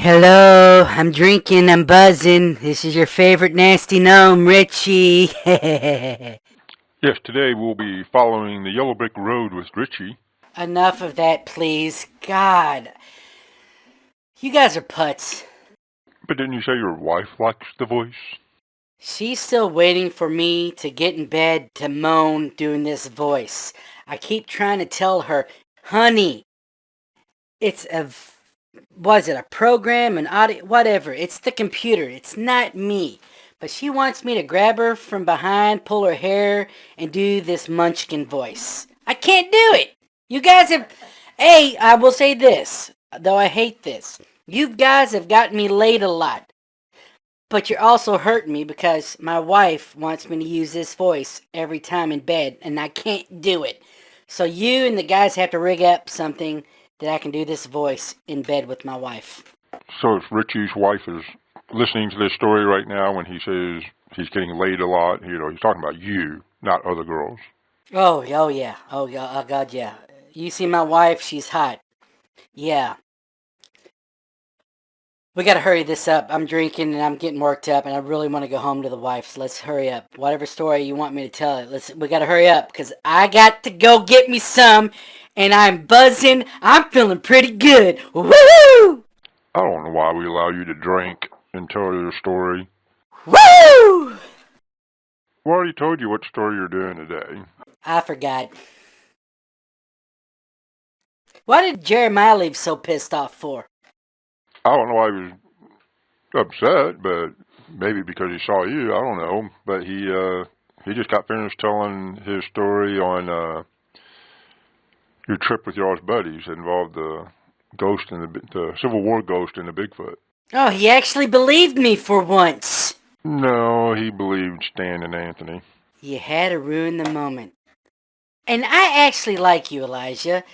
Hello, I'm drinking, I'm buzzing. This is your favorite nasty gnome, Richie. Yes, today we'll be following the yellow brick road with Richie. Enough of that, please. God. You guys are putz. But didn't you say your wife likes the voice? She's still waiting for me to get in bed to moan doing this voice. I keep trying to tell her, honey, it's was it a program, an audio, whatever. It's the computer. It's not me. But she wants me to grab her from behind, pull her hair, and do this munchkin voice. I can't do it. You guys have... Hey, I will say this, though I hate this. You guys have gotten me laid a lot. But you're also hurting me because my wife wants me to use this voice every time in bed, and I can't do it. So you and the guys have to rig up something that I can do this voice in bed with my wife. So if Richie's wife is listening to this story right now when he says he's getting laid a lot, he's talking about you, not other girls. Oh yeah. Oh God, yeah. You see my wife, she's hot. Yeah. We gotta hurry this up. I'm drinking and I'm getting worked up and I really want to go home to the wife. So let's hurry up. Whatever story you want me to tell it, we gotta hurry up because I got to go get me some and I'm buzzing. I'm feeling pretty good. Woo! I don't know why we allow you to drink and tell your story. Woo! We already told you what story you're doing today. I forgot. Why did Jeremiah leave so pissed off for? I don't know why he was upset, but maybe because he saw you. I don't know. But he just got finished telling his story on your trip with y'all's buddies that involved the ghost and the Civil War ghost and the Bigfoot. Oh, he actually believed me for once. No, he believed Stan and Anthony. You had to ruin the moment. And I actually like you, Elijah.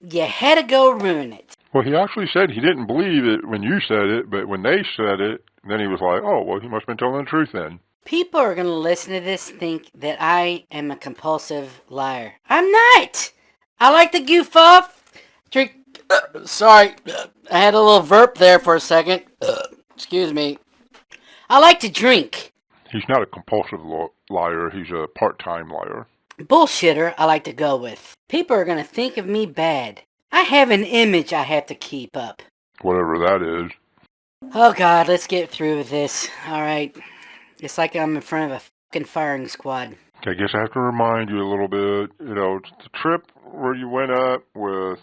You had to go ruin it. Well, he actually said he didn't believe it when you said it, but when they said it, then he was like, oh, well, he must have been telling the truth then. People are going to listen to this think that I am a compulsive liar. I'm not. I like to goof off. Drink. Sorry. I had a little verp there for a second. Excuse me. I like to drink. He's not a compulsive liar. He's a part-time liar. Bullshitter I like to go with. People are going to think of me bad. I have an image I have to keep up. Whatever that is. Oh God, let's get through with this. Alright. It's like I'm in front of a fucking firing squad. Okay, I guess I have to remind you a little bit. It's the trip where you went up with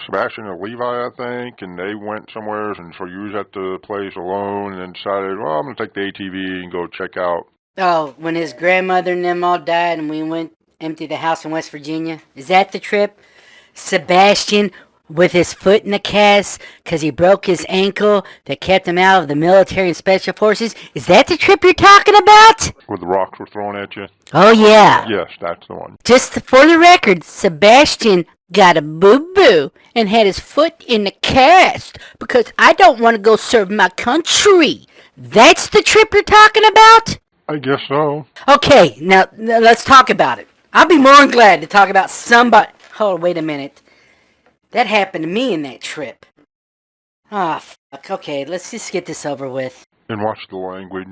Sebastian and Levi, I think, and they went somewhere, and so you was at the place alone, and then decided, well, I'm going to take the ATV and go check out. Oh, when his grandmother and them all died and we went empty the house in West Virginia? Is that the trip? Sebastian with his foot in a cast because he broke his ankle that kept him out of the military and special forces? Is that the trip you're talking about? Where the rocks were thrown at you? Oh, yeah. Yes, that's the one. Just for the record, Sebastian got a boo-boo and had his foot in the cast because I don't want to go serve my country. That's the trip you're talking about? I guess so. Okay, now let's talk about it. I'll be more than glad to talk about somebody. Hold on, wait a minute. That happened to me in that trip. Ah, fuck. Okay, let's just get this over with. And watch the language.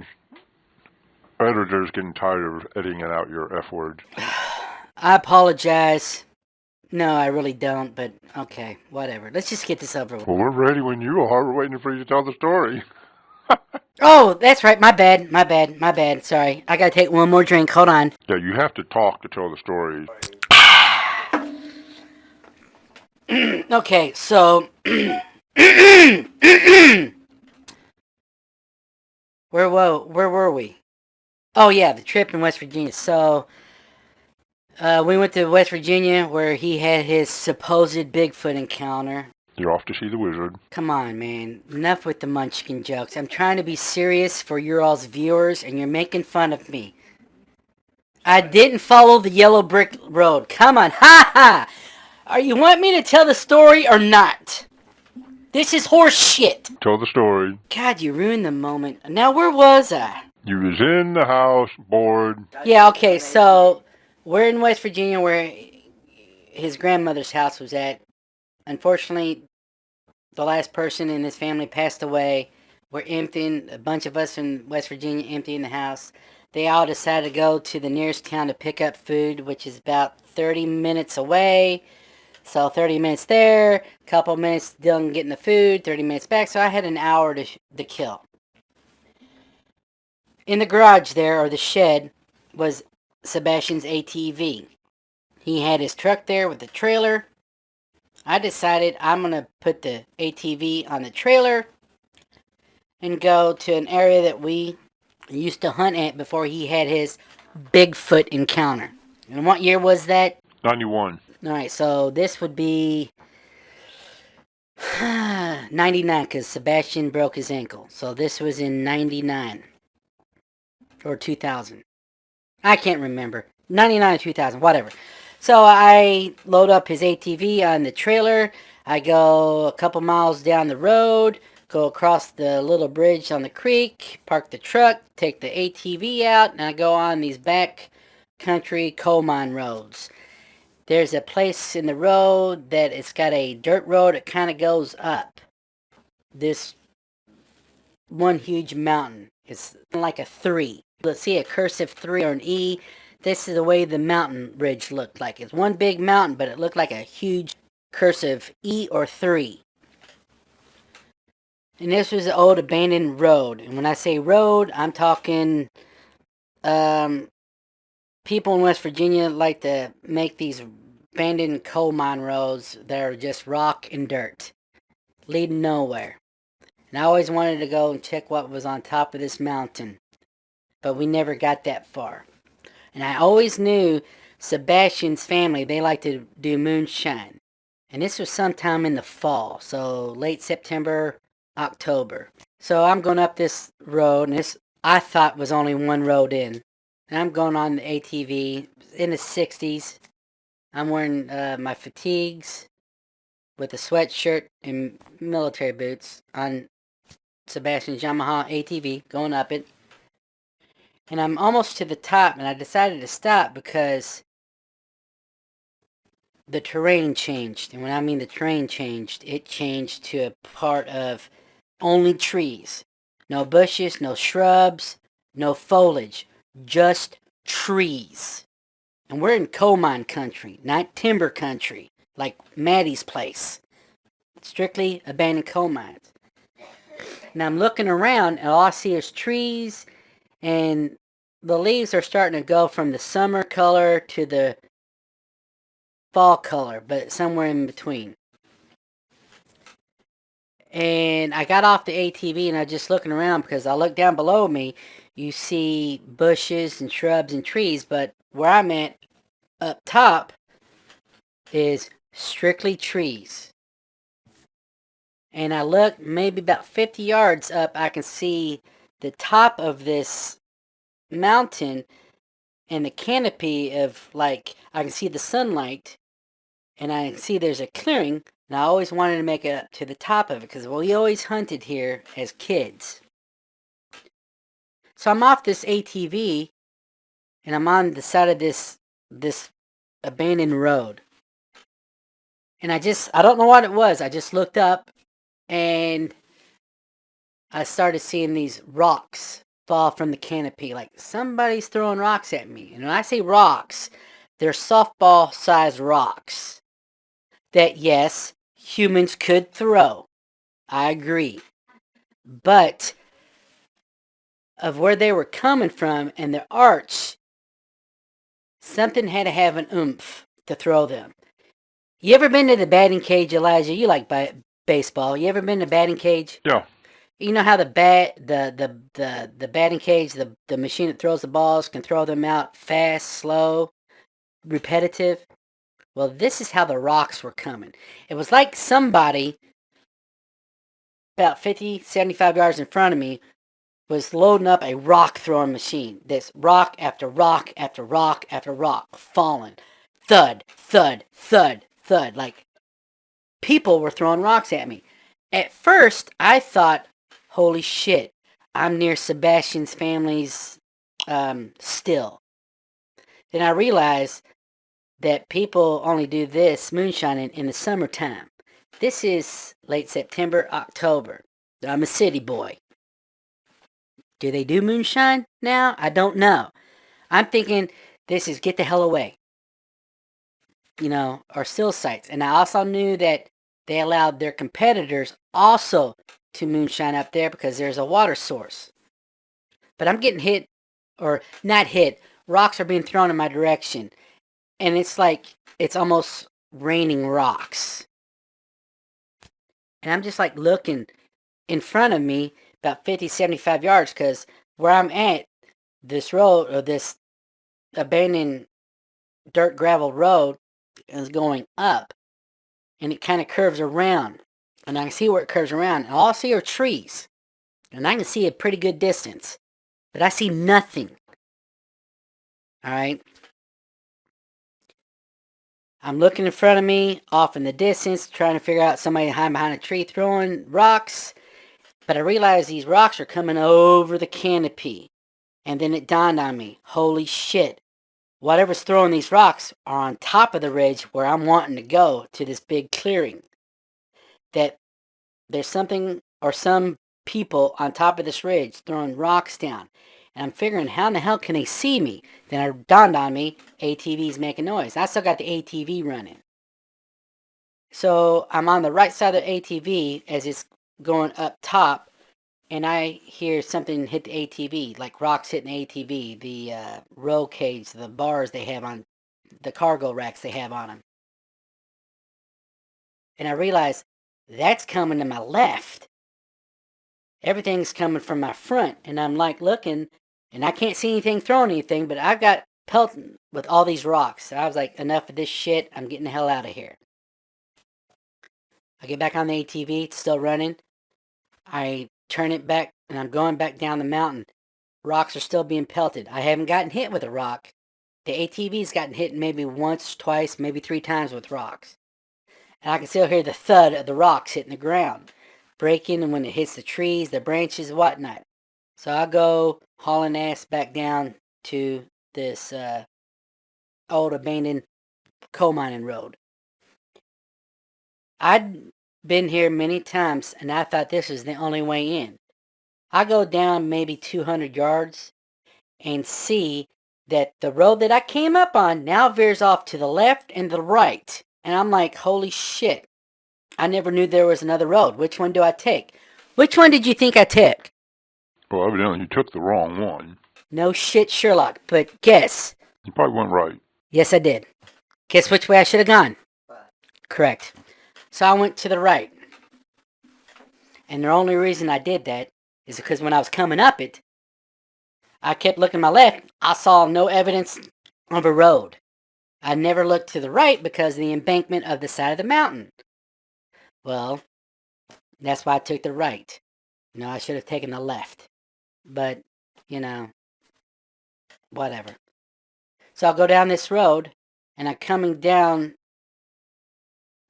Editor's getting tired of editing out your F words. I apologize. No, I really don't, but okay, whatever. Let's just get this over with. Well, we're ready when you are. We're waiting for you to tell the story. Oh, that's right. My bad. Sorry. I gotta take one more drink. Hold on. Yeah, you have to talk to tell the story. Okay, so... Where were we? Oh, yeah, the trip in West Virginia. So, we went to West Virginia where he had his supposed Bigfoot encounter. You're off to see the wizard. Come on, man. Enough with the munchkin jokes. I'm trying to be serious for your all's viewers, and you're making fun of me. I didn't follow the yellow brick road. Come on. Ha ha! Are you want me to tell the story or not? This is horse shit. Tell the story. God, you ruined the moment. Now, where was I? You was in the house, bored. Yeah, okay, so we're in West Virginia where his grandmother's house was at. Unfortunately, the last person in his family passed away. We're emptying, a bunch of us in West Virginia emptying the house. They all decided to go to the nearest town to pick up food, which is about 30 minutes away. So 30 minutes there, a couple minutes done getting the food, 30 minutes back. So I had an hour to kill. In the garage there, or the shed, was Sebastian's ATV. He had his truck there with the trailer. I decided I'm going to put the ATV on the trailer and go to an area that we used to hunt at before he had his Bigfoot encounter. And what year was that? 91. Alright, so this would be 99 because Sebastian broke his ankle. So this was in 99 or 2000. I can't remember. 99 or 2000, whatever. So I load up his ATV on the trailer. I go a couple miles down the road, go across the little bridge on the creek, park the truck, take the ATV out, and I go on these back country coal mine roads. There's a place in the road that it's got a dirt road that kind of goes up this one huge mountain. It's like a 3. Let's see, a cursive 3 or an E. This is the way the mountain ridge looked like. It's one big mountain, but it looked like a huge cursive E or 3. And this was an old abandoned road. And when I say road, I'm talking people in West Virginia like to make these abandoned coal mine roads that are just rock and dirt, leading nowhere. And I always wanted to go and check what was on top of this mountain, but we never got that far. And I always knew Sebastian's family, they like to do moonshine. And this was sometime in the fall, so late September, October. So I'm going up this road, and this I thought was only one road in. And I'm going on the ATV in the 60s. I'm wearing my fatigues with a sweatshirt and military boots on Sebastian's Yamaha ATV, going up it. And I'm almost to the top, and I decided to stop because the terrain changed. And when I mean the terrain changed, it changed to a part of only trees. No bushes, no shrubs, no foliage. Just trees. And we're in coal mine country, not timber country, like Maddie's place. Strictly abandoned coal mines. And I'm looking around, and all I see is trees, and the leaves are starting to go from the summer color to the fall color, but somewhere in between. And I got off the ATV, and I was just looking around because I look down below me, you see bushes and shrubs and trees, but where I'm at up top is strictly trees. And I look maybe about 50 yards up, I can see the top of this mountain and the canopy of, like, I can see the sunlight, and I can see there's a clearing, and I always wanted to make it up to the top of it because we always hunted here as kids. So I'm off this ATV, and I'm on the side of this abandoned road. And I don't know what it was. I just looked up, and I started seeing these rocks fall from the canopy. Like somebody's throwing rocks at me. And when I say rocks, they're softball-sized rocks that, yes, humans could throw. I agree. But of where they were coming from and their arch, something had to have an oomph to throw them. You ever been to the batting cage, Elijah? You like baseball. You ever been to the batting cage? Yeah. You know how the batting cage, the machine that throws the balls can throw them out fast, slow, repetitive? Well, this is how the rocks were coming. It was like somebody about 50, 75 yards in front of me was loading up a rock throwing machine. This rock after rock after rock after rock falling. Thud, thud, thud, thud. Like people were throwing rocks at me. At first, I thought, holy shit, I'm near Sebastian's family's still. Then I realized that people only do this moonshine in the summertime. This is late September, October. I'm a city boy. Do they do moonshine now? I don't know. I'm thinking this is get the hell away. Or still sites. And I also knew that they allowed their competitors also to moonshine up there because there's a water source. But I'm getting hit, or not hit, rocks are being thrown in my direction. And it's like it's almost raining rocks. And I'm just like looking in front of me about 50, 75 yards because where I'm at, this road, or this abandoned dirt gravel road, is going up. And it kind of curves around. And I can see where it curves around. And all I see are trees. And I can see a pretty good distance. But I see nothing. Alright? I'm looking in front of me, off in the distance, trying to figure out somebody hiding behind a tree throwing rocks. But I realize these rocks are coming over the canopy. And then it dawned on me, holy shit. Whatever's throwing these rocks are on top of the ridge where I'm wanting to go to this big clearing. That there's something or some people on top of this ridge throwing rocks down. And I'm figuring, how in the hell can they see me? Then it dawned on me, ATV's making noise. I still got the ATV running. So I'm on the right side of the ATV as it's going up top, and I hear something hit the ATV, like rocks hitting the ATV, the roll cage, the bars they have on, the cargo racks they have on them. And I realize that's coming to my left. Everything's coming from my front, and I'm like looking, and I can't see anything throwing anything, but I've got pelting with all these rocks. So I was like, enough of this shit. I'm getting the hell out of here. I get back on the ATV. It's still running. I turn it back, and I'm going back down the mountain. Rocks are still being pelted. I haven't gotten hit with a rock. The ATV's gotten hit maybe once, twice, maybe 3 times with rocks. And I can still hear the thud of the rocks hitting the ground, breaking, and when it hits the trees, the branches, whatnot. So I go hauling ass back down to this old abandoned coal mining road. I'd been here many times, and I thought this was the only way in. I go down maybe 200 yards and see that the road that I came up on now veers off to the left and the right. And I'm like, holy shit. I never knew there was another road. Which one do I take? Which one did you think I took? Well, evidently you took the wrong one. No shit, Sherlock, but guess. You probably went right. Yes, I did. Guess which way I should have gone? Correct. So I went to the right. And the only reason I did that is because when I was coming up it, I kept looking to my left. I saw no evidence of a road. I never looked to the right because of the embankment of the side of the mountain. Well, that's why I took the right. I should have taken the left. But, whatever. So I'll go down this road, and I'm coming down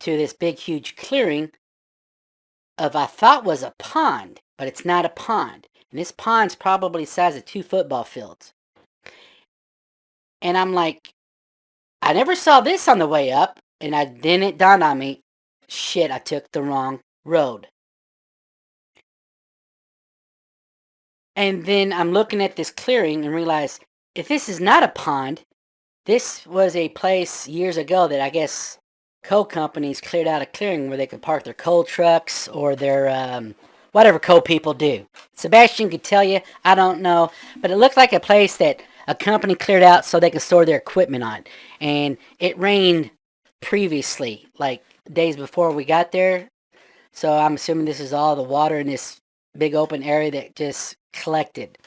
to this big, huge clearing of I thought was a pond, but it's not a pond. And this pond's probably the size of 2 football fields. And I'm like, I never saw this on the way up, and then it dawned on me, shit, I took the wrong road. And then I'm looking at this clearing and realize, if this is not a pond, this was a place years ago that I guess coal companies cleared out a clearing where they could park their coal trucks or their, whatever coal people do. Sebastian could tell you, I don't know, but it looked like a place that a company cleared out so they could store their equipment on. And it rained previously, like days before we got there. So I'm assuming this is all the water in this big open area that just collected.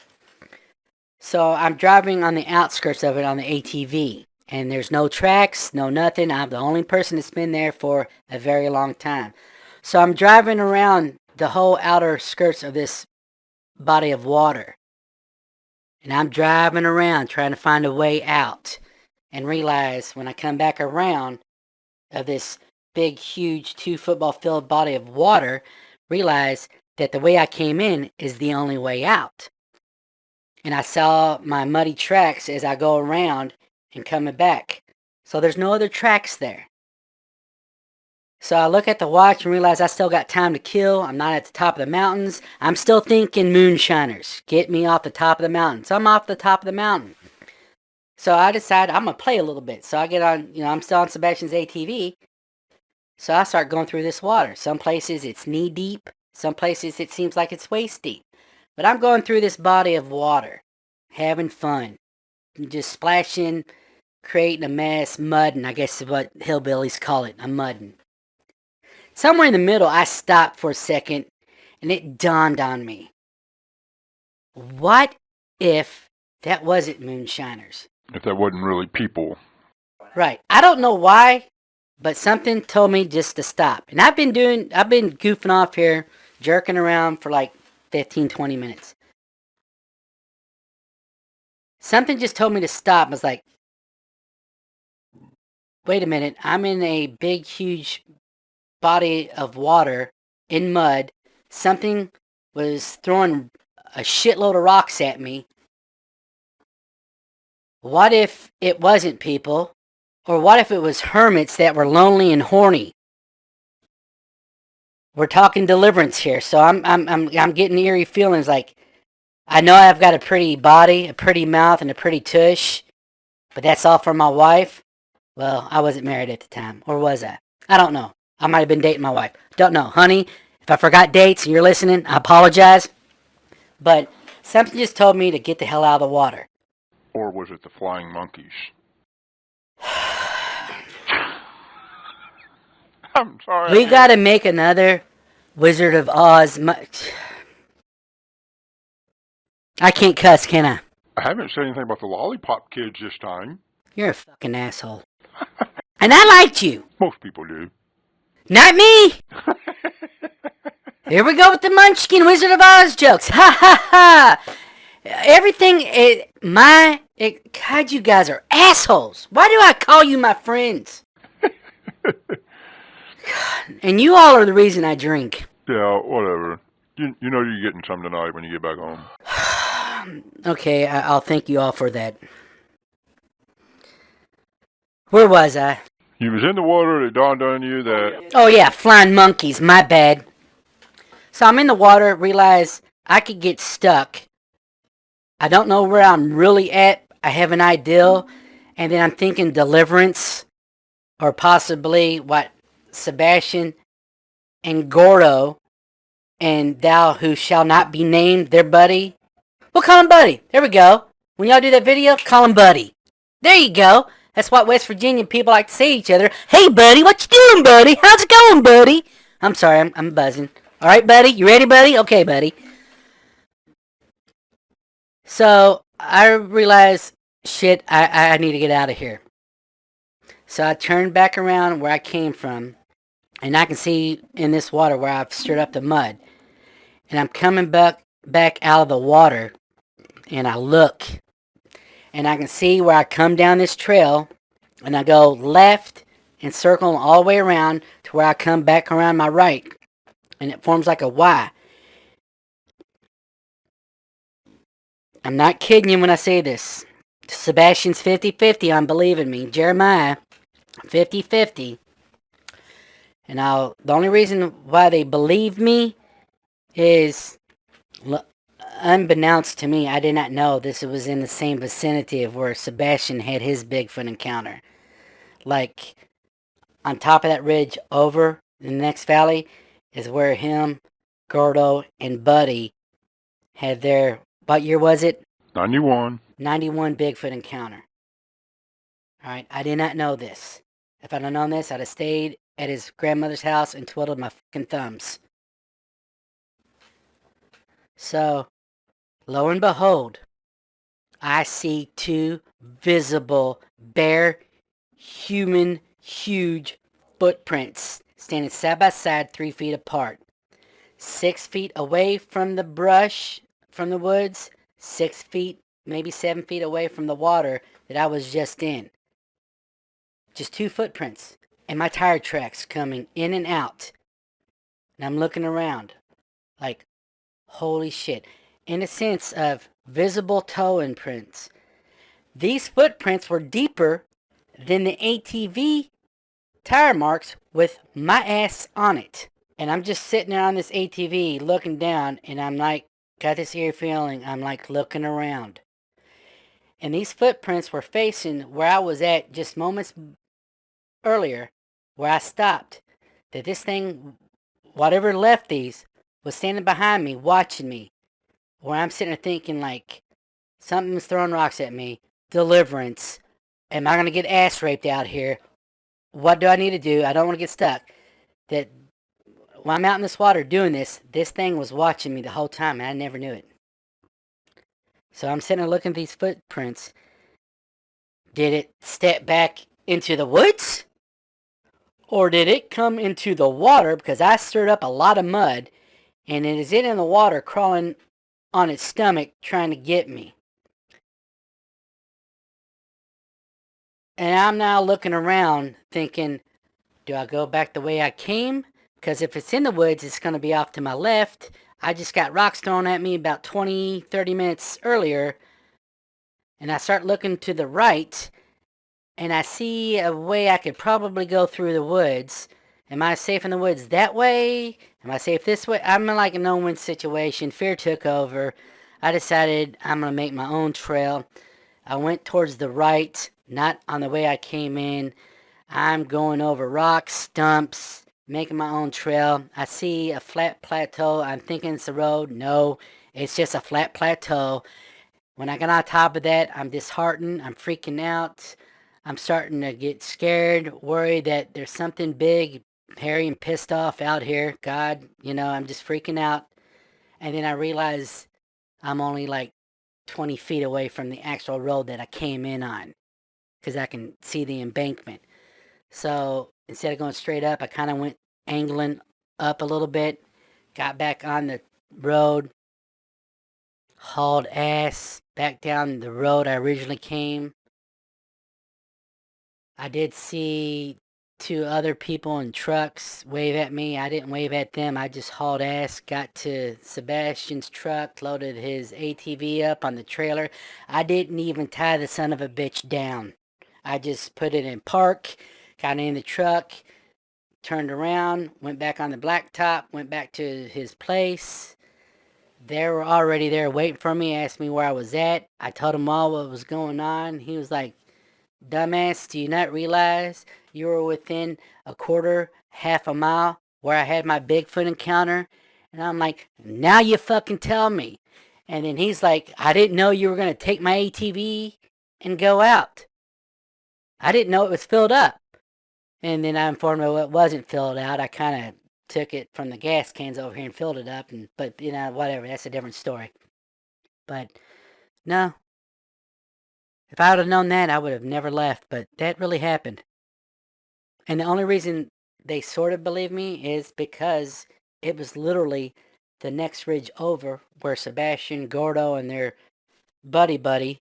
So I'm driving on the outskirts of it on the ATV. And there's no tracks, no nothing. I'm the only person that's been there for a very long time. So I'm driving around the whole outer skirts of this body of water. And I'm driving around trying to find a way out. And realize when I come back around of this big, huge 2 football field body of water, realize that the way I came in is the only way out. And I saw my muddy tracks as I go around and coming back. So there's no other tracks there. So I look at the watch and realize I still got time to kill. I'm not at the top of the mountains. I'm still thinking moonshiners. Get me off the top of the mountain. So I'm off the top of the mountain. So I decide I'm going to play a little bit. So I get on, I'm still on Sebastian's ATV. So I start going through this water. Some places it's knee deep. Some places it seems like it's waist deep. But I'm going through this body of water, having fun. Just splashing, creating a mess, mudding, I guess is what hillbillies call it. I'm mudding. Somewhere in the middle, I stopped for a second, and it dawned on me. What if that wasn't moonshiners? If that wasn't really people. Right. I don't know why, but something told me just to stop. And I've been goofing off here, jerking around for like 15, 20 minutes. Something just told me to stop. I was like, wait a minute. I'm in a big, huge body of water in mud. Something was throwing a shitload of rocks at me. What if it wasn't people? Or what if it was hermits that were lonely and horny? We're talking deliverance here, so I'm getting eerie feelings like I know I've got a pretty body, a pretty mouth, and a pretty tush, but that's all for my wife. Well, I wasn't married at the time, or was I? I don't know. I might have been dating my wife. Don't know, honey. If I forgot dates and you're listening, I apologize. But something just told me to get the hell out of the water. Or was it the flying monkeys? I'm sorry. We gotta make another Wizard of Oz. I can't cuss, can I? I haven't said anything about the lollipop kids this time. You're a fucking asshole. And I liked you. Most people do. Not me! Here we go with the Munchkin Wizard of Oz jokes. Ha ha ha! Everything, God, you guys are assholes. Why do I call you my friends? God, and you all are the reason I drink. Yeah, whatever. You know you're getting some tonight when you get back home. Okay, I'll thank you all for that. Where was I? You was in the water, it dawned on you that... Oh yeah, flying monkeys, my bad. So I'm in the water, realize I could get stuck. I don't know where I'm really at. I have an idea. And then I'm thinking deliverance. Or possibly what Sebastian and Gordo and thou who shall not be named, their buddy. We'll call him Buddy. There we go. When y'all do that video, call him Buddy. There you go. That's what West Virginia people like to say to each other. Hey, buddy, what you doing, buddy? How's it going, buddy? I'm sorry, I'm buzzing. All right, buddy, you ready, buddy? Okay, buddy. So I realized, shit, I need to get out of here. So I turned back around where I came from, and I can see in this water where I've stirred up the mud. And I'm coming back out of the water, and I look, and I can see where I come down this trail, and I go left and circle all the way around to where I come back around my right, and it forms like a Y. I'm not kidding you when I say this. Sebastian's 50-50 on believing me. Jeremiah, 50-50. And the only reason why they believe me is, unbeknownst to me, I did not know this was in the same vicinity of where Sebastian had his Bigfoot encounter. Like, on top of that ridge over in the next valley is where him, Gordo, and Buddy had their, what year was it? 91. 91 Bigfoot encounter. Alright, I did not know this. If I'd have known this, I'd have stayed at his grandmother's house and twiddled my fucking thumbs. So, lo and behold, I see two visible, bare, human, huge footprints standing side by side 3 feet apart. 6 feet away from the brush, from the woods, 6 feet, maybe 7 feet away from the water that I was just in. Just two footprints, and my tire tracks coming in and out. And I'm looking around, like, holy shit. In a sense of visible toe imprints. These footprints were deeper than the ATV tire marks with my ass on it. And I'm just sitting there on this ATV looking down, and I'm like, got this eerie feeling. I'm like looking around. And these footprints were facing where I was at just moments earlier, where I stopped. That this thing, whatever left these, was standing behind me, watching me. Where I'm sitting there thinking, like, something's throwing rocks at me. Deliverance. Am I going to get ass raped out here? What do I need to do? I don't want to get stuck. That when I'm out in this water doing this thing was watching me the whole time, and I never knew it. So I'm sitting there looking at these footprints. Did it step back into the woods? Or did it come into the water because I stirred up a lot of mud, and it is in the water crawling on its stomach trying to get me? And I'm now looking around thinking, do I go back the way I came? Because if it's in the woods, it's going to be off to my left. I just got rocks thrown at me about 20, 30 minutes earlier. And I start looking to the right, and I see a way I could probably go through the woods. Am I safe in the woods that way? Am I safe this way? I'm in like a no-win situation. Fear took over. I decided I'm going to make my own trail. I went towards the right, not on the way I came in. I'm going over rocks, stumps, making my own trail. I see a flat plateau. I'm thinking it's a road. No, it's just a flat plateau. When I got on top of that, I'm disheartened. I'm freaking out. I'm starting to get scared, worried that there's something big, hairy, and pissed off out here. God, I'm just freaking out. And then I realize I'm only like 20 feet away from the actual road that I came in on, because I can see the embankment. So instead of going straight up, I kind of went angling up a little bit, got back on the road, hauled ass back down the road I originally came. I did see two other people in trucks wave at me. I didn't wave at them. I just hauled ass, got to Sebastian's truck, loaded his ATV up on the trailer. I didn't even tie the son of a bitch down. I just put it in park, got in the truck, turned around, went back on the blacktop, went back to his place. They were already there waiting for me, asked me where I was at. I told him all what was going on. He was like, dumbass, do you not realize you were within a quarter, half a mile where I had my Bigfoot encounter? And I'm like, now you fucking tell me. And then he's like, I didn't know you were going to take my ATV and go out. I didn't know it was filled up. And then I informed him it wasn't filled out. I kind of took it from the gas cans over here and filled it up. But whatever. That's a different story. But no. If I would have known that, I would have never left. But that really happened. And the only reason they sort of believe me is because it was literally the next ridge over where Sebastian, Gordo, and their buddy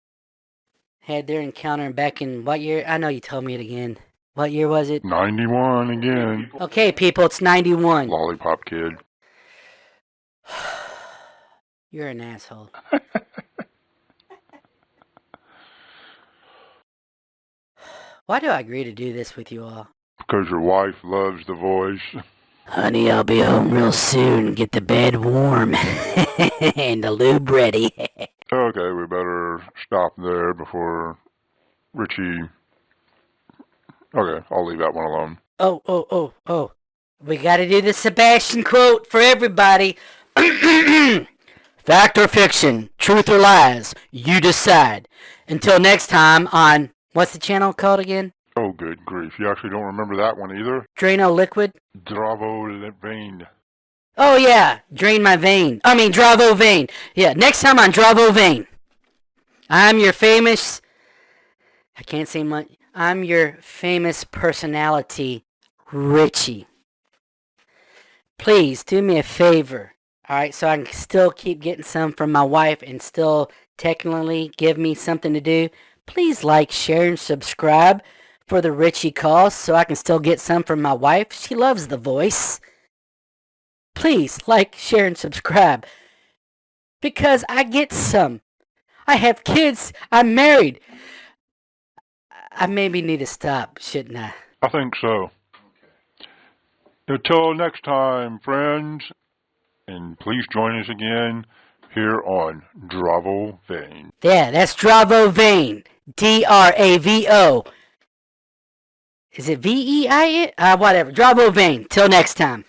had their encounter back in what year? I know you told me it again. What year was it? 91 again. Okay, people, it's 91. Lollipop kid. You're an asshole. Why do I agree to do this with you all? Because your wife loves the voice. Honey, I'll be home real soon. Get the bed warm and the lube ready. Okay, we better stop there before Richie... Okay, I'll leave that one alone. Oh. We gotta do the Sebastian quote for everybody. Fact or fiction, truth or lies, you decide. Until next time on, what's the channel called again? Oh, good grief. You actually don't remember that one either? Drano Liquid? Dravo Vein. Oh yeah, drain my vein. Dravo Vein. Yeah, next time on Dravo Vein. I'm your famous... I can't say much. I'm your famous personality, Richie. Please do me a favor, alright, so I can still keep getting some from my wife and still technically give me something to do. Please like, share, and subscribe for the Richie calls so I can still get some from my wife. She loves the voice. Please like, share, and subscribe because I get some. I have kids. I'm married. I maybe need to stop, shouldn't I? I think so. Until next time, friends, and please join us again here on Dravo Vein. Yeah, that's Dravo Vein. Dravo. Is it Vein? Whatever. Dravo Vein. Till next time.